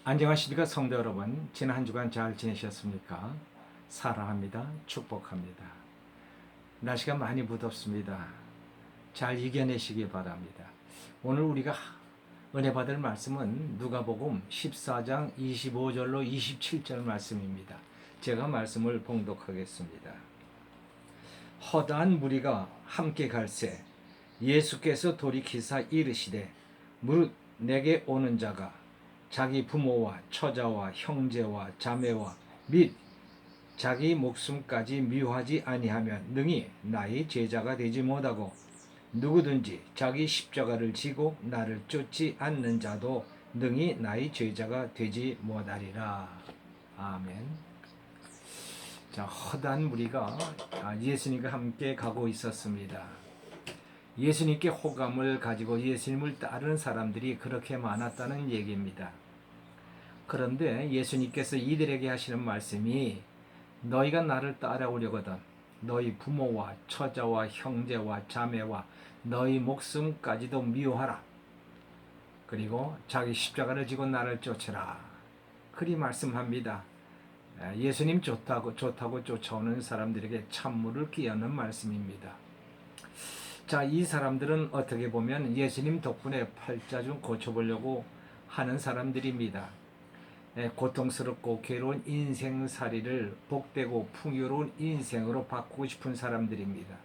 안녕하십니까 성도 여러분. 지난 한 주간 잘 지내셨습니까? 사랑합니다. 축복합니다. 날씨가 많이 무덥습니다. 잘 이겨내시기 바랍니다. 오늘 우리가 은혜 받을 말씀은 누가복음 14장 25절로 27절 말씀입니다. 제가 말씀을 봉독하겠습니다. 허다한 무리가 함께 갈새 예수께서 돌이키사 이르시되 무릇 내게 오는 자가 자기 부모와 처자와 형제와 자매와 및 자기 목숨까지 미워하지 아니하면 능히 나의 제자가 되지 못하고 누구든지 자기 십자가를 지고 나를 쫓지 않는 자도 능히 나의 제자가 되지 못하리라. 아멘. 자, 허다한 무리가 예수님과 함께 가고 있었습니다. 예수님께 호감을 가지고 예수님을 따르는 사람들이 그렇게 많았다는 얘기입니다. 그런데 예수님께서 이들에게 하시는 말씀이 너희가 나를 따라오려거든 너희 부모와 처자와 형제와 자매와 너희 목숨까지도 미워하라. 그리고 자기 십자가를 지고 나를 쫓으라. 그리 말씀합니다. 예수님 좋다고 쫓아오는 사람들에게 찬물을 끼얹는 말씀입니다. 자, 이 사람들은 어떻게 보면 예수님 덕분에 팔자 좀 고쳐보려고 하는 사람들입니다. 고통스럽고 괴로운 인생살이를 복되고 풍요로운 인생으로 바꾸고 싶은 사람들입니다.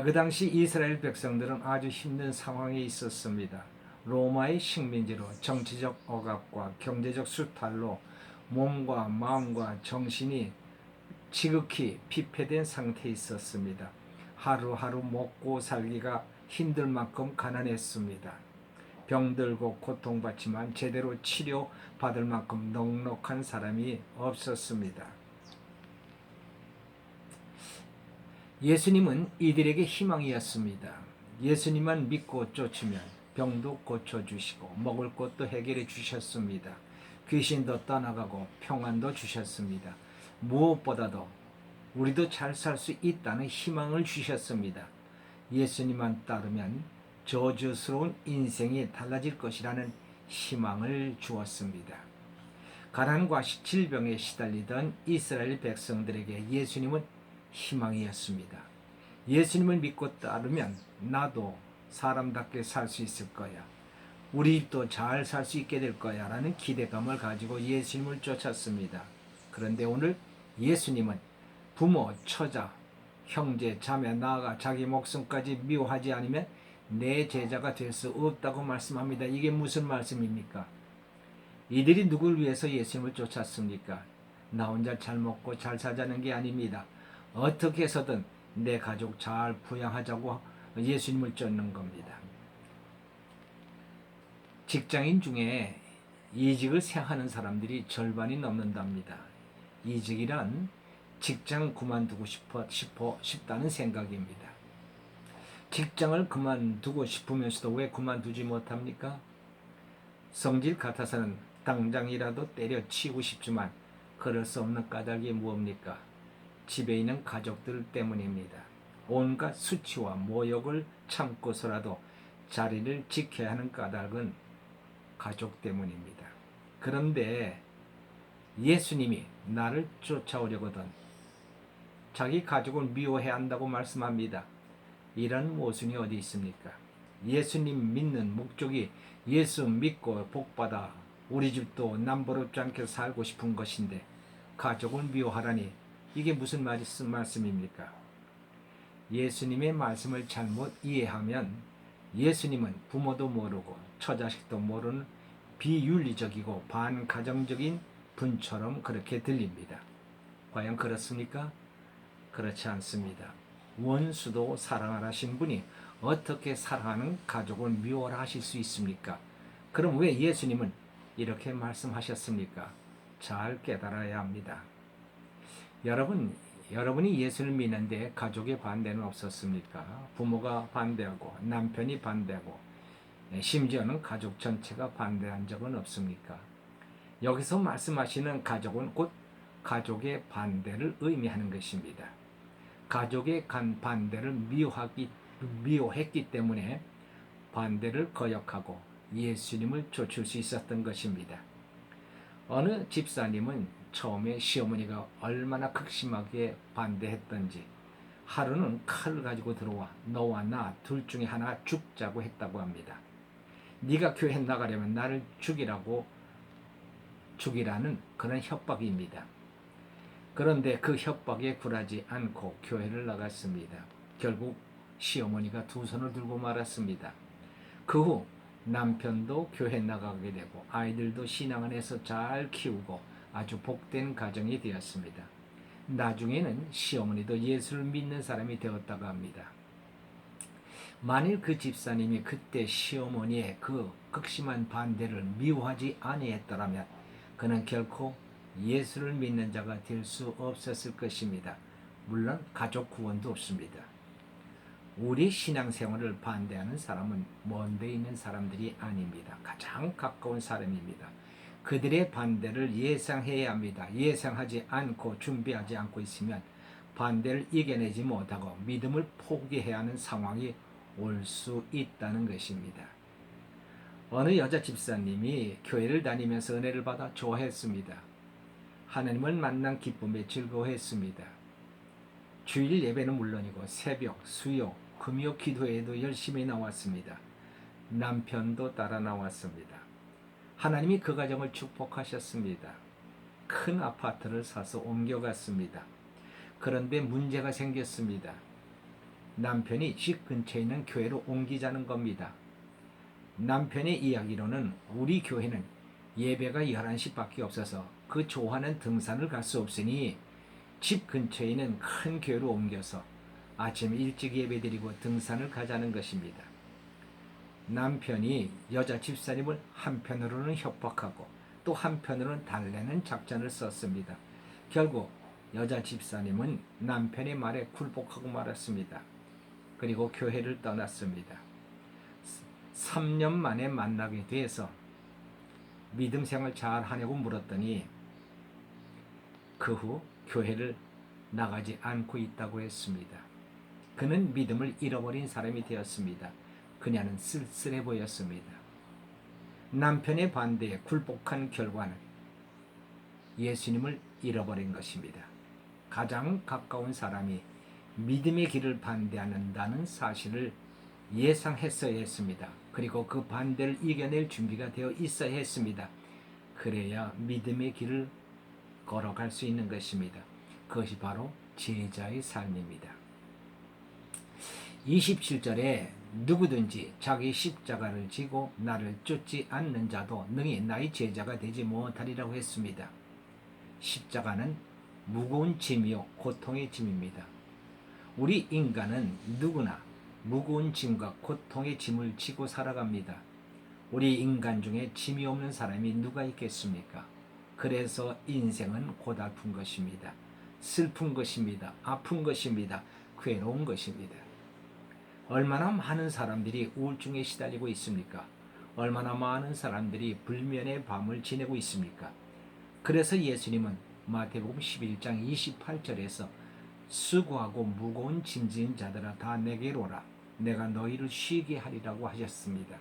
그 당시 이스라엘 백성들은 아주 힘든 상황에 있었습니다. 로마의 식민지로 정치적 억압과 경제적 수탈로 몸과 마음과 정신이 지극히 피폐된 상태에 있었습니다. 하루하루 먹고 살기가 힘들 만큼 가난했습니다. 병들고 고통받지만 제대로 치료받을 만큼 넉넉한 사람이 없었습니다. 예수님은 이들에게 희망이었습니다. 예수님만 믿고 쫓으면 병도 고쳐주시고 먹을 것도 해결해 주셨습니다. 귀신도 떠나가고 평안도 주셨습니다. 무엇보다도 우리도 잘 살 수 있다는 희망을 주셨습니다. 예수님만 따르면 저주스러운 인생이 달라질 것이라는 희망을 주었습니다. 가난과 질병에 시달리던 이스라엘 백성들에게 예수님은 희망이었습니다. 예수님을 믿고 따르면 나도 사람답게 살 수 있을 거야. 우리 집도 잘 살 수 있게 될 거야 라는 기대감을 가지고 예수님을 쫓았습니다. 그런데 오늘 예수님은 부모, 처자, 형제, 자매, 나아가 자기 목숨까지 미워하지 않으면 내 제자가 될 수 없다고 말씀합니다. 이게 무슨 말씀입니까? 이들이 누굴 위해서 예수님을 쫓았습니까? 나 혼자 잘 먹고 잘 살자는 게 아닙니다. 어떻게 해서든 내 가족 잘 부양하자고 예수님을 쫓는 겁니다. 직장인 중에 이직을 생각하는 사람들이 절반이 넘는답니다. 이직이란 직장 그만두고 싶다는 생각입니다. 직장을 그만두고 싶으면서도 왜 그만두지 못합니까? 성질 같아서는 당장이라도 때려치우고 싶지만 그럴 수 없는 까닭이 무엇입니까? 집에 있는 가족들 때문입니다. 온갖 수치와 모욕을 참고서라도 자리를 지켜야 하는 까닭은 가족 때문입니다. 그런데 예수님이 나를 쫓아오려거든 자기 가족을 미워해야 한다고 말씀합니다. 이런 모순이 어디 있습니까? 예수님 믿는 목적이 예수 믿고 복받아 우리 집도 남부럽지 않게 살고 싶은 것인데 가족을 미워하라니 이게 무슨 말씀입니까? 예수님의 말씀을 잘못 이해하면 예수님은 부모도 모르고 처자식도 모르는 비윤리적이고 반가정적인 분처럼 그렇게 들립니다. 과연 그렇습니까? 그렇지 않습니다. 원수도 사랑하라신 분이 어떻게 사랑하는 가족을 미워라 하실 수 있습니까? 그럼 왜 예수님은 이렇게 말씀하셨습니까? 잘 깨달아야 합니다. 여러분이 예수를 믿는데 가족의 반대는 없었습니까? 부모가 반대하고 남편이 반대하고 심지어는 가족 전체가 반대한 적은 없습니까? 여기서 말씀하시는 가족은 곧 가족의 반대를 의미하는 것입니다. 가족의 반대를 미워했기 때문에 반대를 거역하고 예수님을 쫓을 수 있었던 것입니다. 어느 집사님은 처음에 시어머니가 얼마나 극심하게 반대했던지 하루는 칼을 가지고 들어와 너와 나 둘 중에 하나 죽자고 했다고 합니다. 네가 교회 나가려면 나를 죽이라는 그런 협박입니다. 그런데 그 협박에 굴하지 않고 교회를 나갔습니다. 결국 시어머니가 두 손을 들고 말았습니다. 그 후 남편도 교회 나가게 되고 아이들도 신앙 안에서 잘 키우고 아주 복된 가정이 되었습니다. 나중에는 시어머니도 예수를 믿는 사람이 되었다고 합니다. 만일 그 집사님이 그때 시어머니의 그 극심한 반대를 미워하지 아니했더라면 그는 결코 예수를 믿는 자가 될 수 없었을 것입니다. 물론 가족 구원도 없습니다. 우리 신앙생활을 반대하는 사람은 먼데 있는 사람들이 아닙니다. 가장 가까운 사람입니다. 그들의 반대를 예상해야 합니다. 예상하지 않고 준비하지 않고 있으면 반대를 이겨내지 못하고 믿음을 포기해야 하는 상황이 올 수 있다는 것입니다. 어느 여자 집사님이 교회를 다니면서 은혜를 받아 좋아했습니다. 하나님을 만난 기쁨에 즐거워했습니다. 주일 예배는 물론이고 새벽, 수요, 금요 기도회에도 열심히 나왔습니다. 남편도 따라 나왔습니다. 하나님이 그 가정을 축복하셨습니다. 큰 아파트를 사서 옮겨갔습니다. 그런데 문제가 생겼습니다. 남편이 집 근처에 있는 교회로 옮기자는 겁니다. 남편의 이야기로는 우리 교회는 예배가 11시밖에 없어서 그 좋아하는 등산을 갈 수 없으니 집 근처에 있는 큰 교회로 옮겨서 아침 일찍 예배드리고 등산을 가자는 것입니다. 남편이 여자 집사님을 한편으로는 협박하고 또 한편으로는 달래는 작전을 썼습니다. 결국 여자 집사님은 남편의 말에 굴복하고 말았습니다. 그리고 교회를 떠났습니다. 3년 만에 만나게 돼서 믿음 생활 잘 하냐고 물었더니 그 후 교회를 나가지 않고 있다고 했습니다. 그는 믿음을 잃어버린 사람이 되었습니다. 그녀는 쓸쓸해 보였습니다. 남편의 반대에 굴복한 결과는 예수님을 잃어버린 것입니다. 가장 가까운 사람이 믿음의 길을 반대한다는 사실을 예상했어야 했습니다. 그리고 그 반대를 이겨낼 준비가 되어 있어야 했습니다. 그래야 믿음의 길을 걸어갈 수 있는 것입니다. 그것이 바로 제자의 삶입니다. 27절에 누구든지 자기 십자가를 지고 나를 쫓지 않는 자도 능히 나의 제자가 되지 못하리라고 했습니다. 십자가는 무거운 짐이요 고통의 짐입니다. 우리 인간은 누구나 무거운 짐과 고통의 짐을 지고 살아갑니다. 우리 인간 중에 짐이 없는 사람이 누가 있겠습니까? 그래서 인생은 고달픈 것입니다. 슬픈 것입니다. 아픈 것입니다. 괴로운 것입니다. 얼마나 많은 사람들이 우울증에 시달리고 있습니까? 얼마나 많은 사람들이 불면의 밤을 지내고 있습니까? 그래서 예수님은 마태복음 11장 28절에서 수고하고 무거운 짐진 자들아 다 내게로 오라. 내가 너희를 쉬게 하리라고 하셨습니다.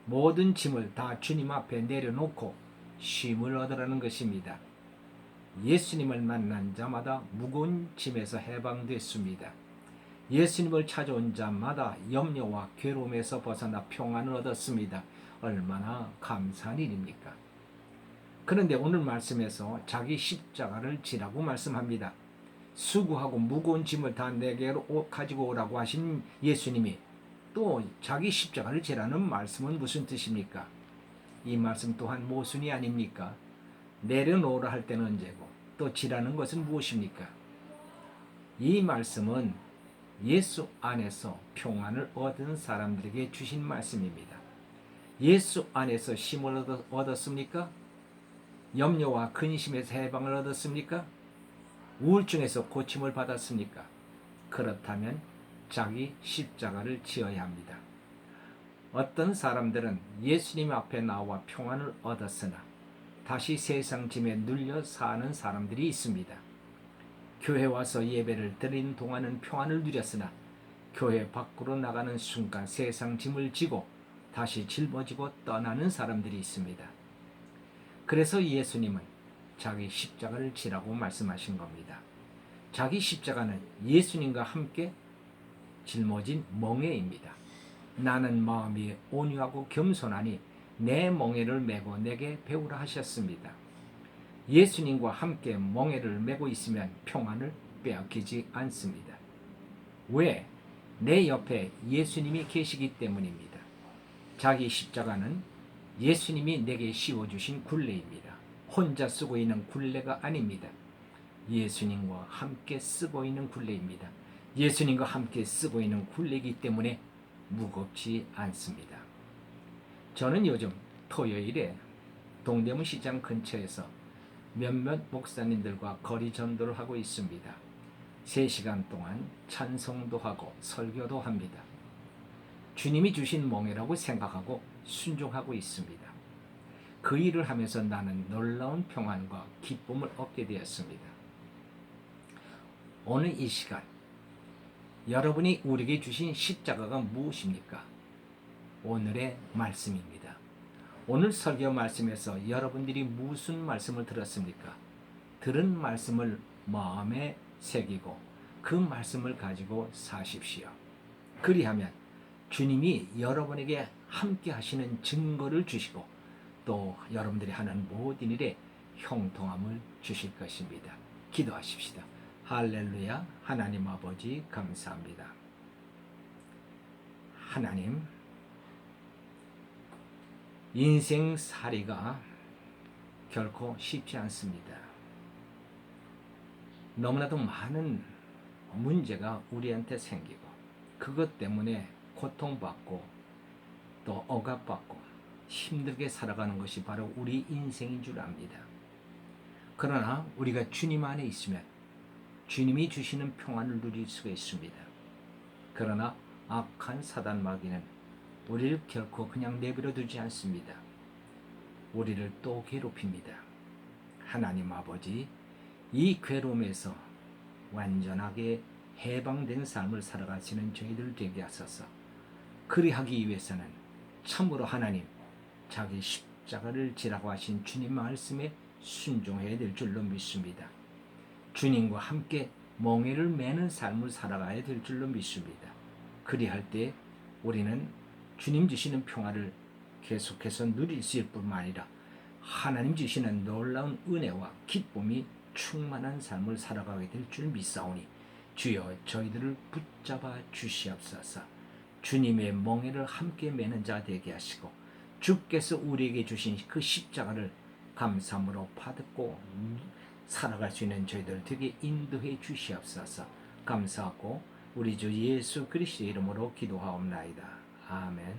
모든 짐을 다 주님 앞에 내려놓고 쉼을 얻으라는 것입니다. 예수님을 만난 자마다 무거운 짐에서 해방됐습니다. 예수님을 찾아온 자마다 염려와 괴로움에서 벗어나 평안을 얻었습니다. 얼마나 감사한 일입니까? 그런데 오늘 말씀에서 자기 십자가를 지라고 말씀합니다. 수고하고 무거운 짐을 다 내게로 가지고 오라고 하신 예수님이 또 자기 십자가를 지라는 말씀은 무슨 뜻입니까? 이 말씀 또한 모순이 아닙니까? 내려놓으라 할 때는 언제고 또 지라는 것은 무엇입니까? 이 말씀은 예수 안에서 평안을 얻은 사람들에게 주신 말씀입니다. 예수 안에서 쉼을 얻었습니까? 염려와 근심에서 해방을 얻었습니까? 우울증에서 고침을 받았습니까? 그렇다면 자기 십자가를 지어야 합니다. 어떤 사람들은 예수님 앞에 나와 평안을 얻었으나 다시 세상 짐에 눌려 사는 사람들이 있습니다. 교회 와서 예배를 드리는 동안은 평안을 누렸으나 교회 밖으로 나가는 순간 세상 짐을 지고 다시 짊어지고 떠나는 사람들이 있습니다. 그래서 예수님은 자기 십자가를 지라고 말씀하신 겁니다. 자기 십자가는 예수님과 함께 짊어진 멍에입니다. 나는 마음이 온유하고 겸손하니 내 멍에를 메고 내게 배우라 하셨습니다. 예수님과 함께 멍에를 메고 있으면 평안을 빼앗기지 않습니다. 왜? 내 옆에 예수님이 계시기 때문입니다. 자기 십자가는 예수님이 내게 씌워주신 굴레입니다. 혼자 쓰고 있는 굴레가 아닙니다. 예수님과 함께 쓰고 있는 굴레입니다. 예수님과 함께 쓰고 있는 굴레이기 때문에 무겁지 않습니다. 저는 요즘 토요일에 동대문 시장 근처에서 몇몇 목사님들과 거리 전도를 하고 있습니다. 3시간 동안 찬송도 하고 설교도 합니다. 주님이 주신 멍에라고 생각하고 순종하고 있습니다. 그 일을 하면서 나는 놀라운 평안과 기쁨을 얻게 되었습니다. 오늘 이 시간 여러분이 우리에게 주신 십자가가 무엇입니까? 오늘의 말씀입니다. 오늘 설교 말씀에서 여러분들이 무슨 말씀을 들었습니까? 들은 말씀을 마음에 새기고 그 말씀을 가지고 사십시오. 그리하면 주님이 여러분에게 함께 하시는 증거를 주시고 또 여러분들이 하는 모든 일에 형통함을 주실 것입니다. 기도하십시다. 할렐루야. 하나님 아버지 감사합니다. 하나님, 인생살이가 결코 쉽지 않습니다. 너무나도 많은 문제가 우리한테 생기고 그것 때문에 고통받고 또 억압받고 힘들게 살아가는 것이 바로 우리 인생인 줄 압니다. 그러나 우리가 주님 안에 있으면 주님이 주시는 평안을 누릴 수가 있습니다. 그러나 악한 사단 마귀는 우리를 결코 그냥 내버려 두지 않습니다. 우리를 또 괴롭힙니다. 하나님 아버지, 이 괴로움에서 완전하게 해방된 삶을 살아가시는 저희들 되게 하소서. 그리하기 위해서는 참으로 하나님, 자기 십자가를 지라고 하신 주님 말씀에 순종해야 될 줄로 믿습니다. 주님과 함께 멍에를 매는 삶을 살아가야 될 줄로 믿습니다. 그리할 때 우리는 주님 주시는 평화를 계속해서 누릴 수 있을 뿐만 아니라 하나님 주시는 놀라운 은혜와 기쁨이 충만한 삶을 살아가게 될 줄 믿사오니 주여 저희들을 붙잡아 주시옵소서. 주님의 멍에를 함께 매는 자 되게 하시고 주께서 우리에게 주신 그 십자가를 감사함으로 받고 살아갈 수 있는 저희들 되게 인도해 주시옵소서. 감사하고 우리 주 예수 그리스도의 이름으로 기도하옵나이다. 아멘.